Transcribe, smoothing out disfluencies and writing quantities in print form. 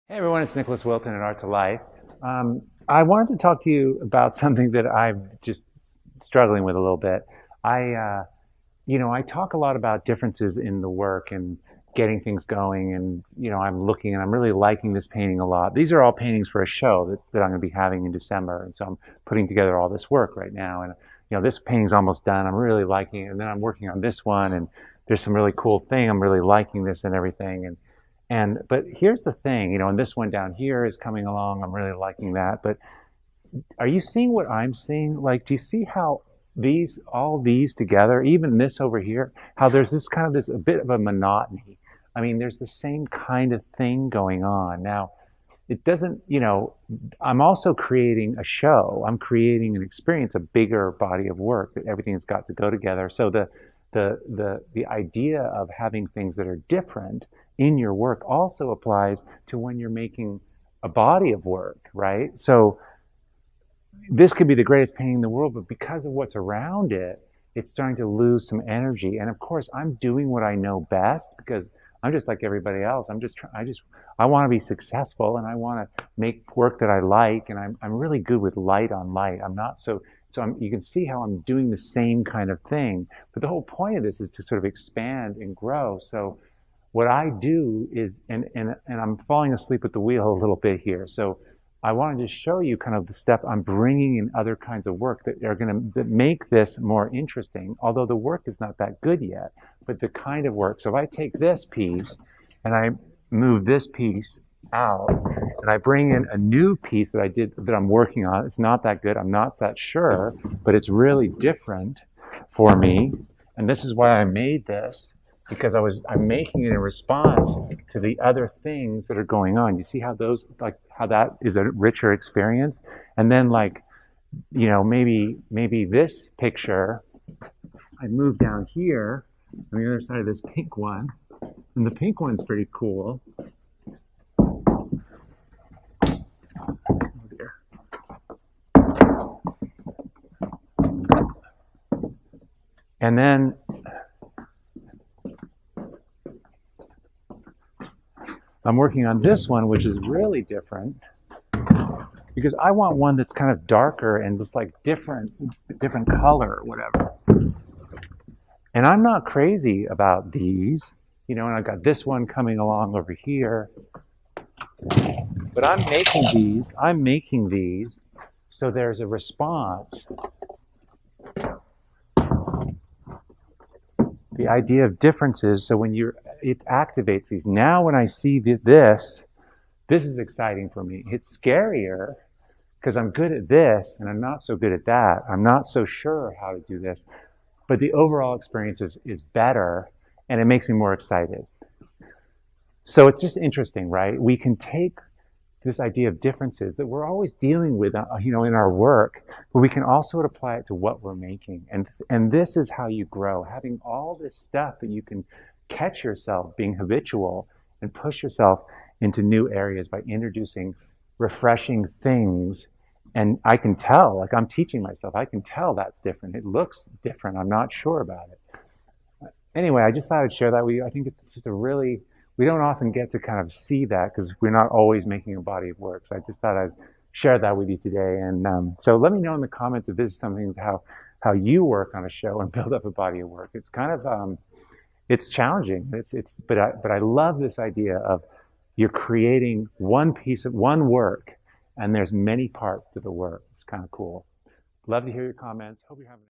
Hey everyone, it's Nicholas Wilton at Art to Life. I wanted to talk to you about something that I'm just struggling with a little bit. I talk a lot about differences in the work and getting things going, and I'm looking and I'm really liking this painting a lot. These are all paintings for a show that I'm going to be having in December, and so I'm putting together all this work right now. And this painting's almost done. I'm really liking it, and then I'm working on this one, and there's some really cool thing. I'm really liking this and everything, but here's the thing, and this one down here is coming along. I'm really liking that. But are you seeing what I'm seeing? Like, do you see how all these together, even this over here, how there's this a bit of a monotony? I mean, there's the same kind of thing going on. Now, it doesn't, I'm also creating a show. I'm creating an experience, a bigger body of work that everything's got to go together. So the idea of having things that are different in your work also applies to when you're making a body of work, right? So this could be the greatest painting in the world, but because of what's around it, it's starting to lose some energy. And of course, I'm doing what I know best because I'm just like everybody else. I want to be successful, and I want to make work that I like, and I'm really good with light on light. I'm not so you can see how I'm doing the same kind of thing. But the whole point of this is to sort of expand and grow. So what I do is, and I'm falling asleep at the wheel a little bit here. So I wanted to show you kind of the stuff I'm bringing in other kinds of work that make this more interesting, although the work is not that good yet, but the kind of work. So if I take this piece and I move this piece out and I bring in a new piece that I'm working on, it's not that good, I'm not that sure, but it's really different for me. And this is why I made this, because I'm making it in response to the other things that are going on. You see how how that is a richer experience? And then maybe this picture, I move down here on the other side of this pink one, and the pink one's pretty cool. Oh dear. And then I'm working on this one, which is really different because I want one that's kind of darker and just like different color or whatever. And I'm not crazy about these, and I've got this one coming along over here. But I'm making these so there's a response. The idea of differences, so it activates these. Now when I see this is exciting for me. It's scarier because I'm good at this and I'm not so good at that. I'm not so sure how to do this. But the overall experience is better, and it makes me more excited. So it's just interesting, right? We can take this idea of differences that we're always dealing with, in our work, but we can also apply it to what we're making. And this is how you grow, having all this stuff that you can catch yourself being habitual and push yourself into new areas by introducing refreshing things. And I can tell, like I'm teaching myself, I can tell that's different. It looks different. I'm not sure about it. Anyway, I just thought I'd share that with you. I think it's just we don't often get to kind of see that because we're not always making a body of work. So I just thought I'd share that with you today. And so let me know in the comments if this is something how you work on a show and build up a body of work. It's kind of it's challenging. But I love this idea of you're creating one piece of one work, and there's many parts to the work. It's kind of cool. Love to hear your comments. Hope you're having